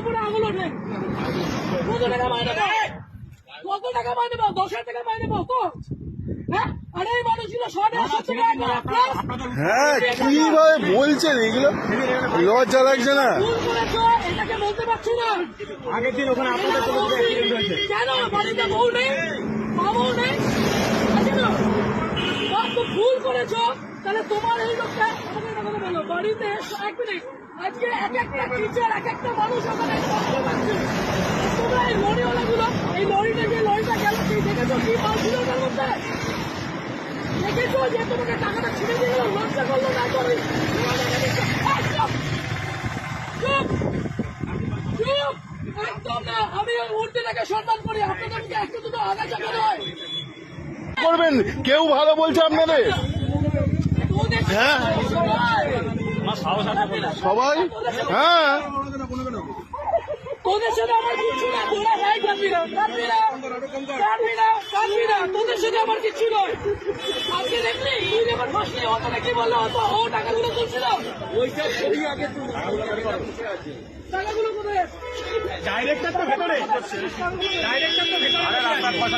উপরে আঙুল ওঠে। কত টাকা মাইনে পাও? কত টাকা মাইনে পাও? 10,000 টাকা মাইনে পাও তো? হ্যাঁ, আর এই মানুষগুলো 150 টাকা। হ্যাঁ, কিভাবে বলছেন এগুলো? লজ্জা লাগছে না? ভুল করেছো, এটাকে বলতে পারছো না। আগের দিন ওখানে আপনাদের কোনো অ্যাক্সিডেন্ট হয়েছে। কেন বাড়িতে বউ নেই? বাবু নেই? কেন? তো ভুল করেছো, তাহলে তোমার এই লোকটা আমাকে একটা কথা বলো। বাড়িতে 1 মিনিট, আজকে এক একটা টিচার, এক একটা মানুষ ওখানে কষ্ট পাচ্ছে। তোমরা এই লরিওয়ালাগুলো, এই লরিটা গেল, সেই দেখেছো কি মাল ছিল ওটার মধ্যে? দেখেছো যে তোমাকে টাকাটা ছিঁড়ে দিয়ে গেল, লজ্জা করলো না করে? চুপ! একদম না। আমি উর্দিটাকে সম্মান করি, আপনাদেরকে একটু দুটো আগাছা মনে হয়। করবেন, কেউ ভালো বলছে আপনাদের? হ্যাঁ, সবাই হ্যাঁ, তোদের সাথে আমার কিছু না, তোরা ভাই কাঁদবি না, তোদের সাথে আমার কিছু নয়। আজকে দেখলি তুই যখন বসলি ওখানে কি বললো, ও টাকাগুলো তুলছিল, টাকাগুলো কোথায়? ডাইরেক্টর তো ভেতরে, ডাইরেক্টর তো ভেতরে।